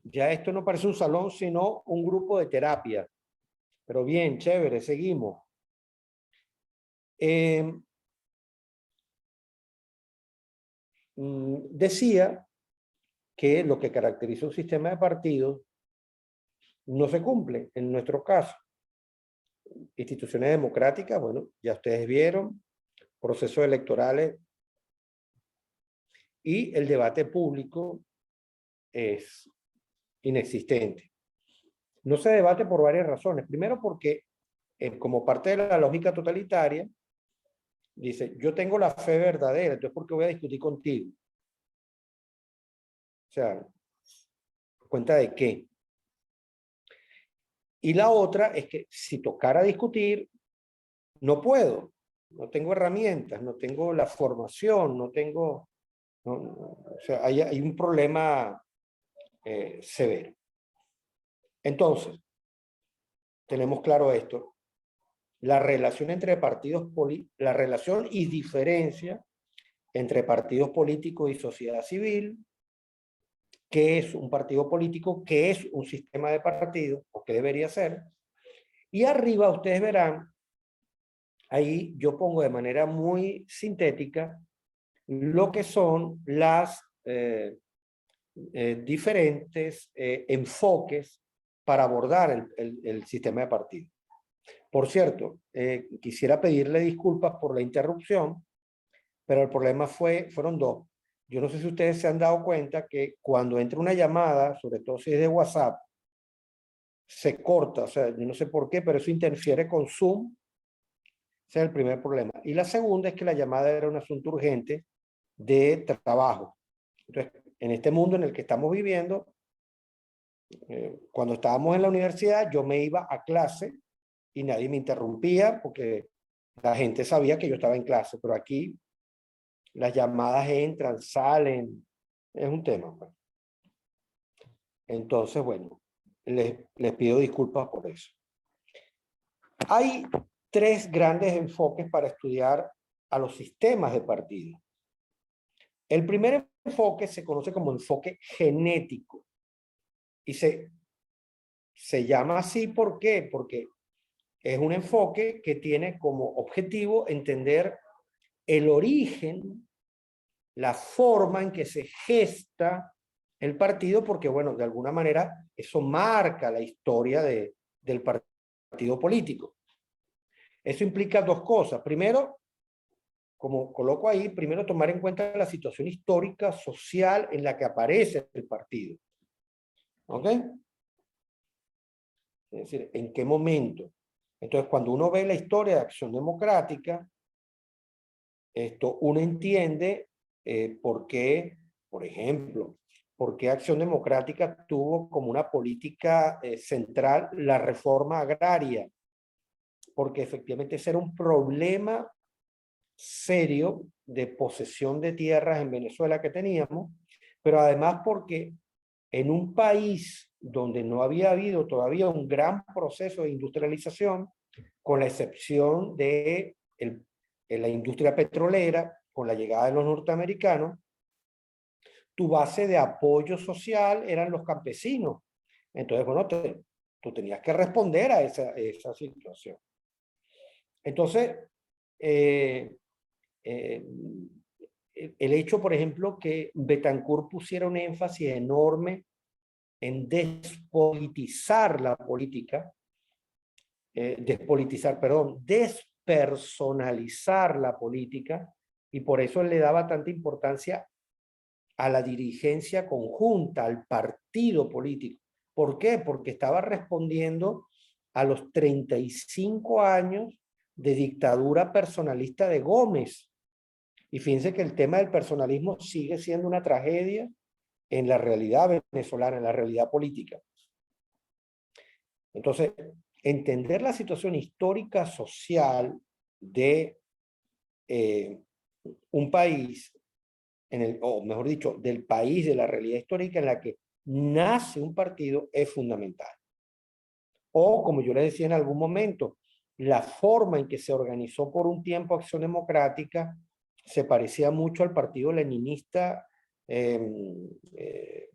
Ya esto no parece un salón, sino un grupo de terapia. Pero bien, chévere, seguimos. Decía que lo que caracteriza un sistema de partidos no se cumple en nuestro caso. Instituciones democráticas, bueno, ya ustedes vieron, procesos electorales y el debate público es inexistente. No se debate por varias razones. Primero porque, como parte de la lógica totalitaria, dice, yo tengo la fe verdadera, entonces ¿por qué voy a discutir contigo? O sea, ¿cuenta de qué? Y la otra es que si tocara discutir, no puedo, no tengo herramientas, no tengo la formación, no tengo, o sea, hay un problema severo. Entonces, tenemos claro esto, la relación entre partidos políticos, la relación y diferencia entre partidos políticos y sociedad civil, qué es un partido político, qué es un sistema de partidos, o qué debería ser. Y arriba ustedes verán, ahí yo pongo de manera muy sintética lo que son las diferentes enfoques para abordar el sistema de partidos. Por cierto, quisiera pedirle disculpas por la interrupción, pero el problema fueron dos. Yo no sé si ustedes se han dado cuenta que cuando entra una llamada, sobre todo si es de WhatsApp, se corta, o sea, yo no sé por qué, pero eso interfiere con Zoom. Ese es el primer problema. Y la segunda es que la llamada era un asunto urgente de trabajo. Entonces, en este mundo en el que estamos viviendo, cuando estábamos en la universidad, yo me iba a clase y nadie me interrumpía porque la gente sabía que yo estaba en clase, pero aquí las llamadas entran, salen, es un tema. Pues. Entonces, bueno, les pido disculpas por eso. Hay tres grandes enfoques para estudiar a los sistemas de partidos. El primer enfoque se conoce como enfoque genético y se llama así, ¿por qué? Porque es un enfoque que tiene como objetivo entender el origen, la forma en que se gesta el partido, porque bueno, de alguna manera eso marca la historia del partido político. Eso implica dos cosas. Primero, como coloco ahí, primero tomar en cuenta la situación histórica, social en la que aparece el partido. ¿Ok? Es decir, ¿en qué momento? Entonces, cuando uno ve la historia de Acción Democrática, uno entiende por qué, por ejemplo, por qué Acción Democrática tuvo como una política central la reforma agraria, porque efectivamente ese era un problema serio de posesión de tierras en Venezuela que teníamos, pero además porque en un país donde no había habido todavía un gran proceso de industrialización, con la excepción de la industria petrolera, con la llegada de los norteamericanos, tu base de apoyo social eran los campesinos. Entonces, bueno, tú tenías que responder a esa situación. Entonces, el hecho, por ejemplo, que Betancourt pusiera un énfasis enorme en despolitizar la política, despersonalizar la política, y por eso le daba tanta importancia a la dirigencia conjunta, al partido político. ¿Por qué? Porque estaba respondiendo a los 35 años de dictadura personalista de Gómez. Y fíjense que el tema del personalismo sigue siendo una tragedia en la realidad venezolana, en la realidad política. Entonces, entender la situación histórica social de un país, o mejor dicho, del país, de la realidad histórica en la que nace un partido, es fundamental. O, como yo les decía en algún momento, la forma en que se organizó por un tiempo Acción Democrática se parecía mucho al partido leninista que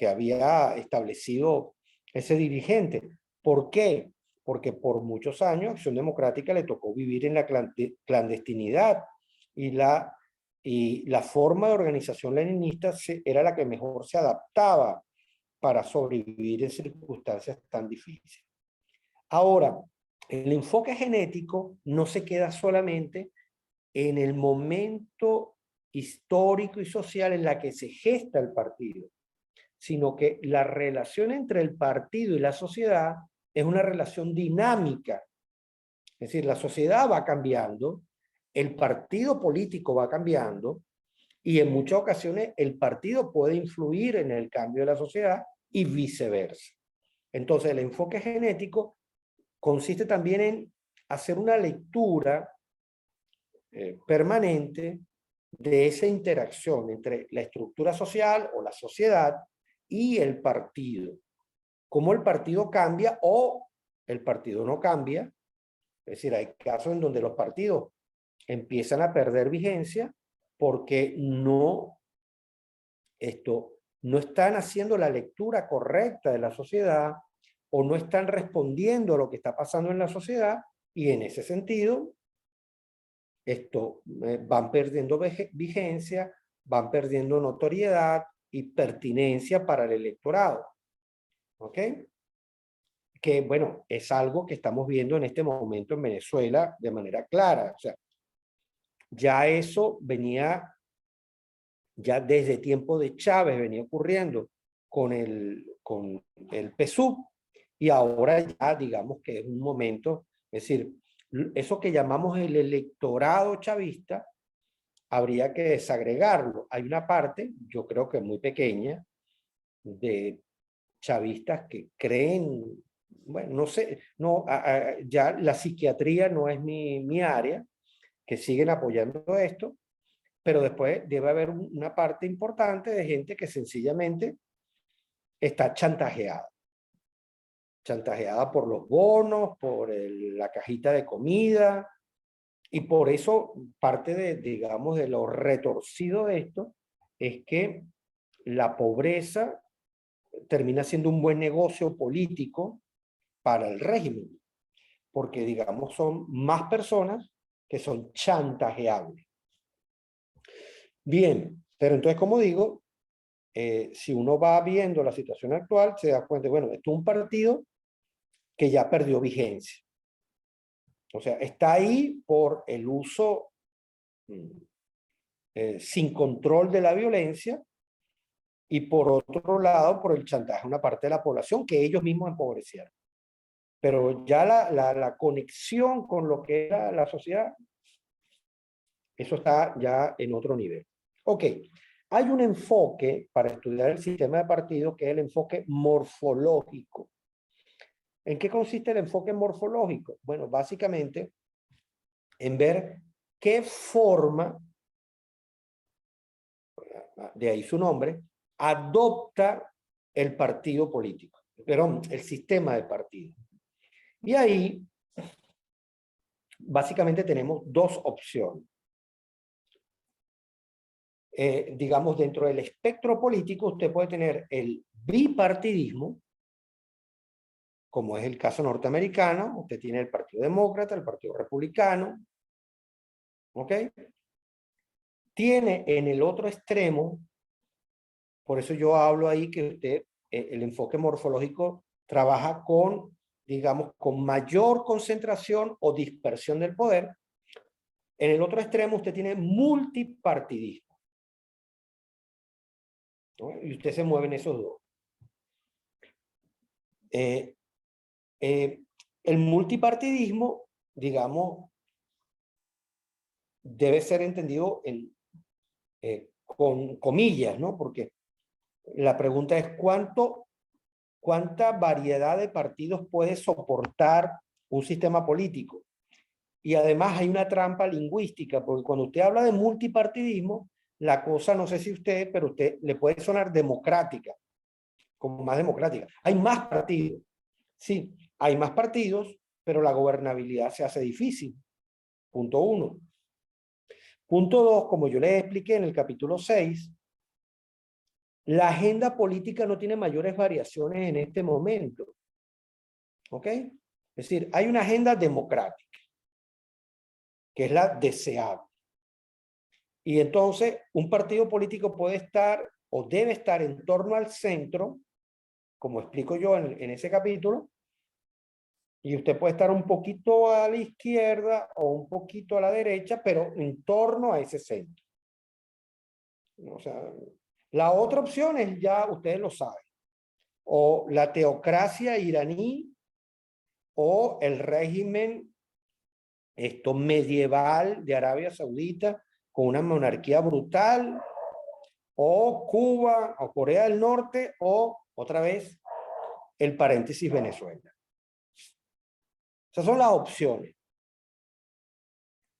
que había establecido ese dirigente. ¿Por qué? Porque por muchos años Acción Democrática le tocó vivir en la clandestinidad y la forma de organización leninista era la que mejor se adaptaba para sobrevivir en circunstancias tan difíciles. Ahora, el enfoque genético no se queda solamente en el momento histórico y social en la que se gesta el partido, sino que la relación entre el partido y la sociedad es una relación dinámica. Es decir, la sociedad va cambiando, el partido político va cambiando, y en muchas ocasiones el partido puede influir en el cambio de la sociedad y viceversa. Entonces, el enfoque genético consiste también en hacer una lectura permanente de esa interacción entre la estructura social o la sociedad y el partido. Cómo el partido cambia o el partido no cambia. Es decir, hay casos en donde los partidos empiezan a perder vigencia porque no están haciendo la lectura correcta de la sociedad o no están respondiendo a lo que está pasando en la sociedad, y en ese sentido van perdiendo vigencia, van perdiendo notoriedad y pertinencia para el electorado. ¿Ok? Que, bueno, es algo que estamos viendo en este momento en Venezuela de manera clara. O sea, ya eso venía, ya desde tiempo de Chávez venía ocurriendo con el PSUV, y ahora ya digamos que es un momento, es decir, eso que llamamos el electorado chavista, habría que desagregarlo. Hay una parte, yo creo que muy pequeña, de chavistas que creen, bueno, no sé, no, ya la psiquiatría no es mi área, que siguen apoyando esto, pero después debe haber una parte importante de gente que sencillamente está chantajeada por los bonos, por la cajita de comida, y por eso parte de, digamos, de lo retorcido de esto es que la pobreza termina siendo un buen negocio político para el régimen, porque, digamos, son más personas que son chantajeables. Bien, pero entonces, como digo, si uno va viendo la situación actual, se da cuenta, bueno, esto es un partido que ya perdió vigencia. O sea, está ahí por el uso sin control de la violencia, y por otro lado por el chantaje a una parte de la población que ellos mismos empobrecieron. Pero ya la conexión con lo que era la sociedad, eso está ya en otro nivel. Ok, hay un enfoque para estudiar el sistema de partidos que es el enfoque morfológico. ¿En qué consiste el enfoque morfológico? Bueno, básicamente en ver qué forma, de ahí su nombre, adopta el partido político, perdón, el sistema de partido. Y ahí básicamente tenemos dos opciones. Digamos, dentro del espectro político usted puede tener el bipartidismo, como es el caso norteamericano. Usted tiene el Partido Demócrata, el Partido Republicano, ¿ok? Tiene en el otro extremo, por eso yo hablo ahí que usted, el enfoque morfológico trabaja con, digamos, con mayor concentración o dispersión del poder. En el otro extremo usted tiene multipartidismo, ¿no? Y usted se mueve en esos dos. El multipartidismo, digamos, debe ser entendido con comillas, ¿no? Porque la pregunta es ¿cuánta variedad de partidos puede soportar un sistema político? Y además hay una trampa lingüística, porque cuando usted habla de multipartidismo, la cosa, no sé si usted, pero usted le puede sonar democrática, como más democrática. Hay más partidos. Sí, hay más partidos, pero la gobernabilidad se hace difícil. Punto 1. Punto 2, como yo les expliqué en el capítulo 6, La agenda política no tiene mayores variaciones en este momento. ¿Ok? Es decir, hay una agenda democrática, que es la deseable. Y entonces, un partido político puede estar o debe estar en torno al centro, como explico yo en ese capítulo, y usted puede estar un poquito a la izquierda o un poquito a la derecha, pero en torno a ese centro. O sea, la otra opción es, ya ustedes lo saben, o la teocracia iraní o el régimen medieval de Arabia Saudita con una monarquía brutal, o Cuba o Corea del Norte, o otra vez el paréntesis Venezuela. Esas son las opciones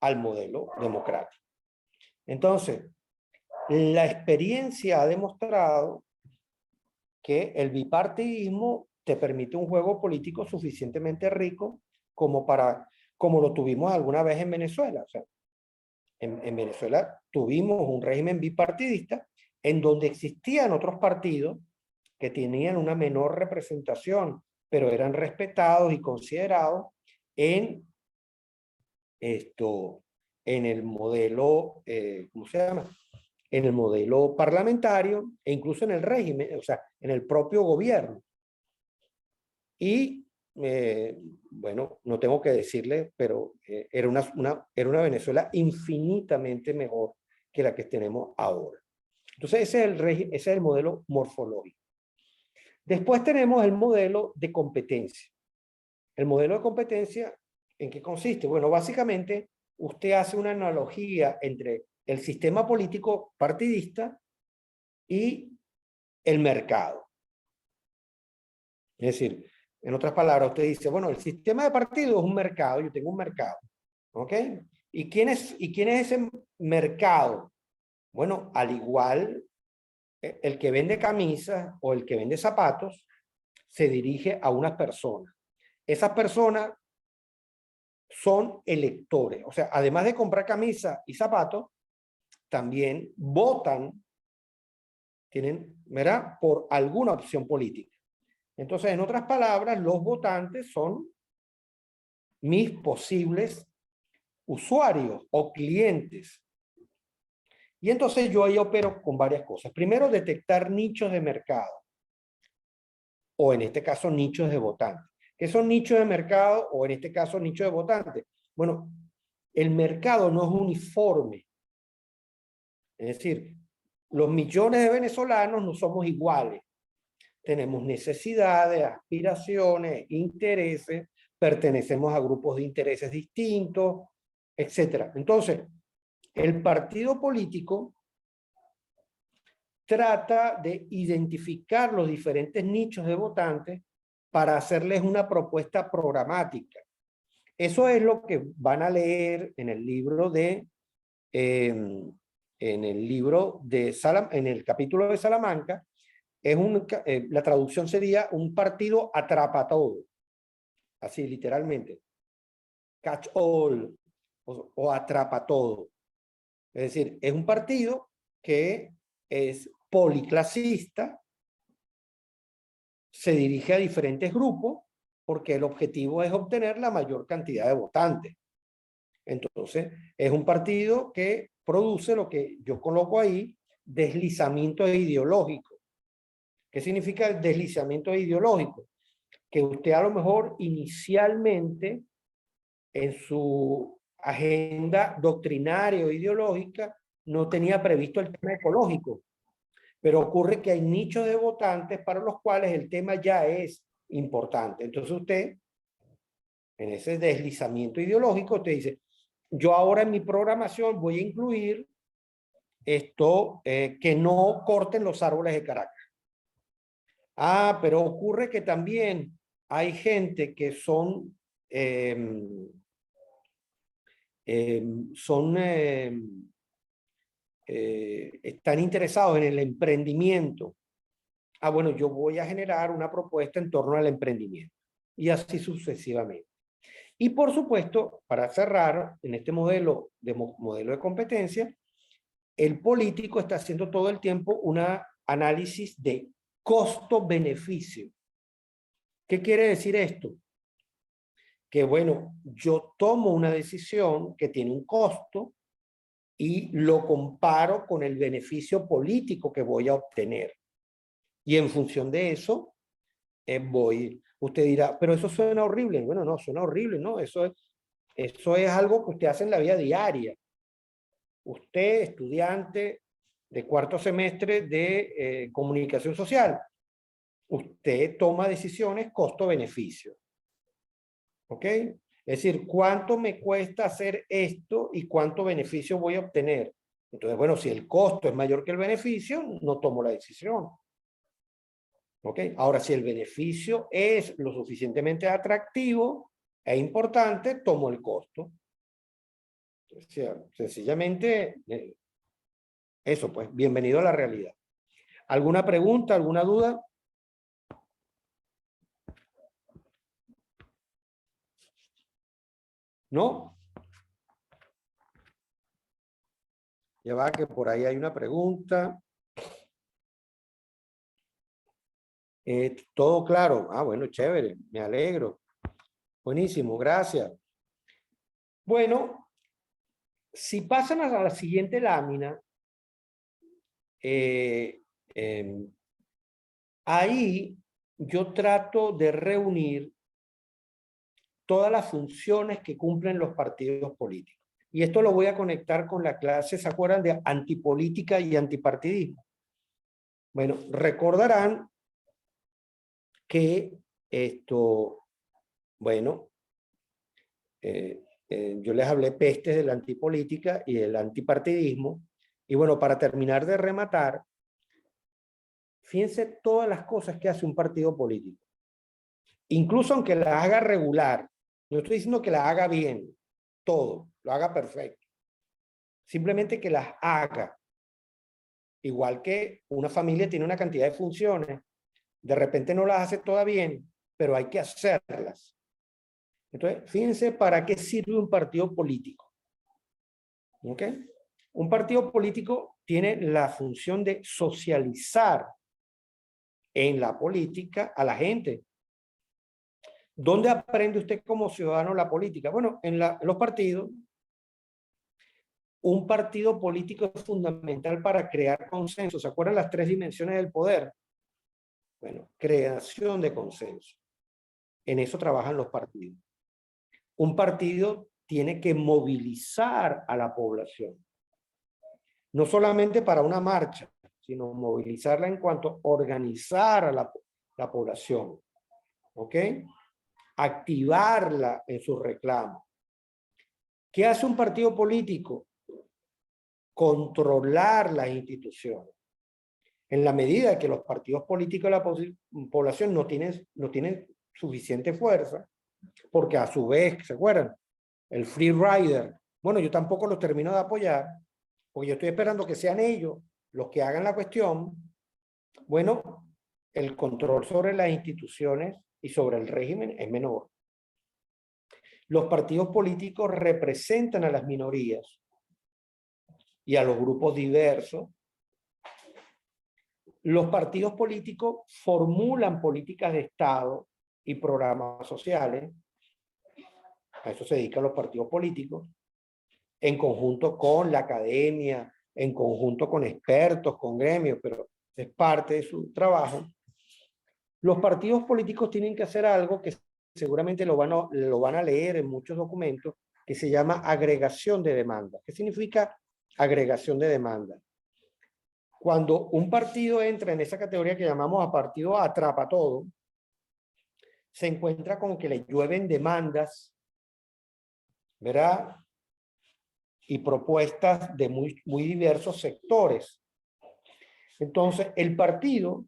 al modelo democrático. Entonces, la experiencia ha demostrado que el bipartidismo te permite un juego político suficientemente rico como lo tuvimos alguna vez en Venezuela. O sea, en Venezuela tuvimos un régimen bipartidista en donde existían otros partidos que tenían una menor representación, pero eran respetados y considerados en el modelo, ¿cómo se llama? En el modelo parlamentario e incluso en el régimen, o sea, en el propio gobierno. Y, bueno, no tengo que decirle, pero era una Venezuela infinitamente mejor que la que tenemos ahora. Entonces, ese es el modelo morfológico. Después tenemos el modelo de competencia. El modelo de competencia, ¿en qué consiste? Bueno, básicamente, usted hace una analogía entre el sistema político partidista y el mercado. Es decir, en otras palabras, usted dice, bueno, el sistema de partido es un mercado, yo tengo un mercado, ¿ok? ¿Y quién es ese mercado? Bueno, al igual, el que vende camisas o el que vende zapatos se dirige a unas personas. Esas personas son electores, o sea, además de comprar camisas y zapatos, también votan, ¿verdad?, por alguna opción política. Entonces, en otras palabras, los votantes son mis posibles usuarios o clientes. Y entonces yo ahí opero con varias cosas. Primero, detectar nichos de mercado, o en este caso nichos de votantes. ¿Qué son nichos de mercado o en este caso nichos de votantes? Bueno, el mercado no es uniforme. Es decir, los millones de venezolanos no somos iguales. Tenemos necesidades, aspiraciones, intereses, pertenecemos a grupos de intereses distintos, etc. Entonces, el partido político trata de identificar los diferentes nichos de votantes para hacerles una propuesta programática. Eso es lo que van a leer en el libro de en el capítulo de Salamanca. La traducción sería un partido atrapa todo, así literalmente, catch all o atrapa todo. Es decir, es un partido que es policlasista, se dirige a diferentes grupos porque el objetivo es obtener la mayor cantidad de votantes. Entonces, es un partido que produce lo que yo coloco ahí, deslizamiento ideológico. ¿Qué significa el deslizamiento ideológico? Que usted a lo mejor inicialmente en su agenda doctrinaria o ideológica no tenía previsto el tema ecológico, pero ocurre que hay nichos de votantes para los cuales el tema ya es importante. Entonces usted, en ese deslizamiento ideológico, usted dice, yo ahora en mi programación voy a incluir esto, que no corten los árboles de Caracas. Ah, pero ocurre que también hay gente que son están interesados en el emprendimiento. Ah, bueno, yo voy a generar una propuesta en torno al emprendimiento. Y así sucesivamente. Y por supuesto, para cerrar, en este modelo de competencia, el político está haciendo todo el tiempo una análisis de costo-beneficio. ¿Qué quiere decir esto? Que bueno, yo tomo una decisión que tiene un costo y lo comparo con el beneficio político que voy a obtener. Y en función de eso, usted dirá, pero eso suena horrible. Bueno, no, suena horrible, ¿no? Eso es algo que usted hace en la vida diaria. Usted, estudiante de cuarto semestre de comunicación social, usted toma decisiones costo-beneficio. ¿Ok? Es decir, ¿cuánto me cuesta hacer esto y cuánto beneficio voy a obtener? Entonces, bueno, si el costo es mayor que el beneficio, no tomo la decisión. ¿Ok? Ahora, si el beneficio es lo suficientemente atractivo e importante, tomo el costo. O sea, sencillamente, eso pues, bienvenido a la realidad. ¿Alguna pregunta, alguna duda? ¿No? Ya va, que por ahí hay una pregunta. Todo claro. Ah, bueno, chévere, me alegro. Buenísimo, gracias. Bueno, si pasan a la siguiente lámina, ahí yo trato de reunir todas las funciones que cumplen los partidos políticos. Y esto lo voy a conectar con la clase, ¿se acuerdan de antipolítica y antipartidismo? Bueno, recordarán que bueno, yo les hablé pestes de la antipolítica y del antipartidismo. Y bueno, para terminar de rematar, fíjense todas las cosas que hace un partido político. Incluso aunque las haga regular, no estoy diciendo que las haga bien, todo, lo haga perfecto. Simplemente que las haga. Igual que una familia tiene una cantidad de funciones, de repente no las hace todas bien, pero hay que hacerlas. Entonces, fíjense para qué sirve un partido político. ¿Ok? Un partido político tiene la función de socializar en la política a la gente. ¿Dónde aprende usted como ciudadano la política? Bueno, en los partidos. Un partido político es fundamental para crear consenso. ¿Se acuerdan las 3 dimensiones del poder? Bueno, creación de consenso. En eso trabajan los partidos. Un partido tiene que movilizar a la población. No solamente para una marcha, sino movilizarla en cuanto a organizar a la población. ¿Ok? Activarla en sus reclamos. ¿Qué hace un partido político? Controlar las instituciones. En la medida que los partidos políticos de la población no tienen suficiente fuerza, porque a su vez, ¿se acuerdan? El free rider, bueno, yo tampoco los termino de apoyar, porque yo estoy esperando que sean ellos los que hagan la cuestión. Bueno, el control sobre las instituciones y sobre el régimen es menor. Los partidos políticos representan a las minorías y a los grupos diversos. Los partidos políticos formulan políticas de Estado y programas sociales. A eso se dedican los partidos políticos, en conjunto con la academia, en conjunto con expertos, con gremios, pero es parte de su trabajo. Los partidos políticos tienen que hacer algo que seguramente lo van a leer en muchos documentos, que se llama agregación de demanda. ¿Qué significa agregación de demanda? Cuando un partido entra en esa categoría que llamamos a partido atrapa todo, se encuentra con que le llueven demandas, ¿verdad? Y propuestas de muy diversos sectores. Entonces, el partido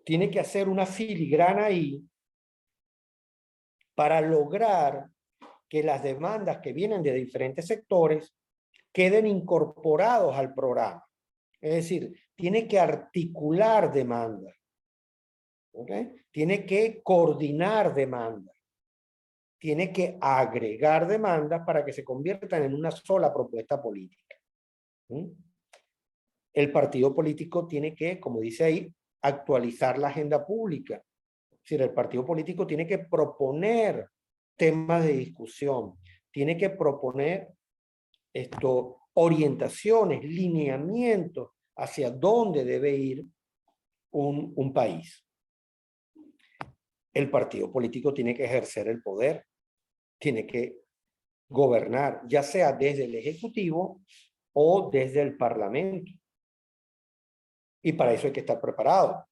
tiene que hacer una filigrana ahí para lograr que las demandas que vienen de diferentes sectores queden incorporados al programa. Es decir, tiene que articular demandas. ¿Okay? Tiene que coordinar demandas. Tiene que agregar demandas para que se conviertan en una sola propuesta política. ¿Sí? el partido político tiene que, como dice ahí, actualizar la agenda pública. Es decir, el partido político tiene que proponer temas de discusión, tiene que proponer orientaciones, lineamientos hacia dónde debe ir un país. El partido político tiene que ejercer el poder, tiene que gobernar, ya sea desde el Ejecutivo o desde el Parlamento. Y para eso hay que estar preparado.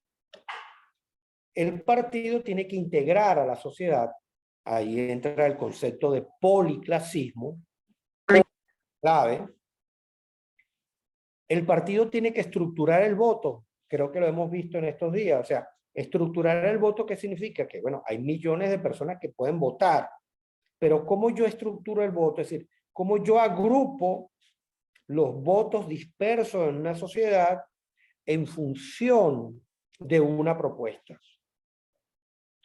El partido tiene que integrar a la sociedad, ahí entra el concepto de policlasismo, clave. El partido tiene que estructurar el voto, creo que lo hemos visto en estos días, o sea, estructurar el voto, ¿qué significa? Que, bueno, hay millones de personas que pueden votar, pero ¿cómo yo estructuro el voto? Es decir, ¿cómo yo agrupo los votos dispersos en una sociedad en función de una propuesta?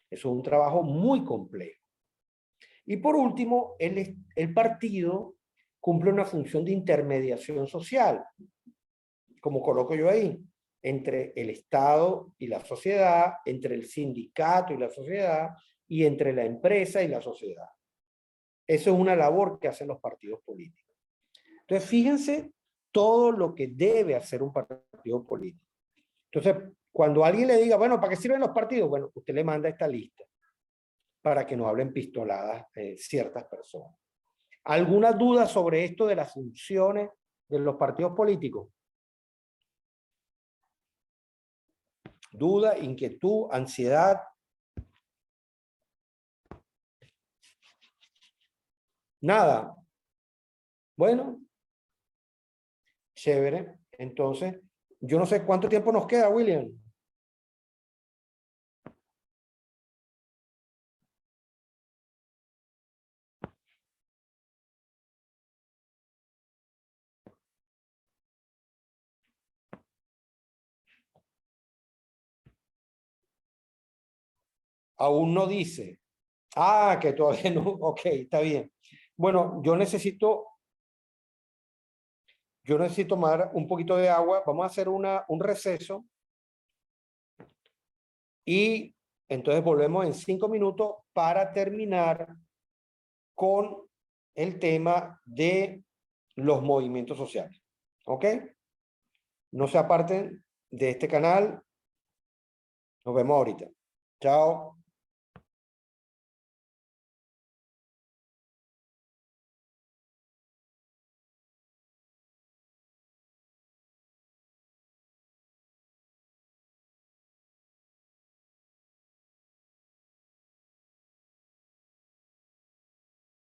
Eso es un trabajo muy complejo. Y por último, el partido cumple una función de intermediación social, como coloco yo ahí, entre el Estado y la sociedad, entre el sindicato y la sociedad, y entre la empresa y la sociedad. Eso es una labor que hacen los partidos políticos. Entonces, fíjense todo lo que debe hacer un partido político. Entonces, cuando alguien le diga, bueno, ¿para qué sirven los partidos? Bueno, usted le manda esta lista para que no hablen pistoladas ciertas personas. ¿Alguna duda sobre esto de las funciones de los partidos políticos? ¿Duda, inquietud, ansiedad? Nada. Bueno, chévere. Entonces, yo no sé cuánto tiempo nos queda, William. Aún no dice. Ah, que todavía no. Ok, está bien. Bueno, yo necesito tomar un poquito de agua. Vamos a hacer un receso. Y entonces volvemos en 5 minutos para terminar con el tema de los movimientos sociales. ¿Ok? No se aparten de este canal. Nos vemos ahorita. Chao.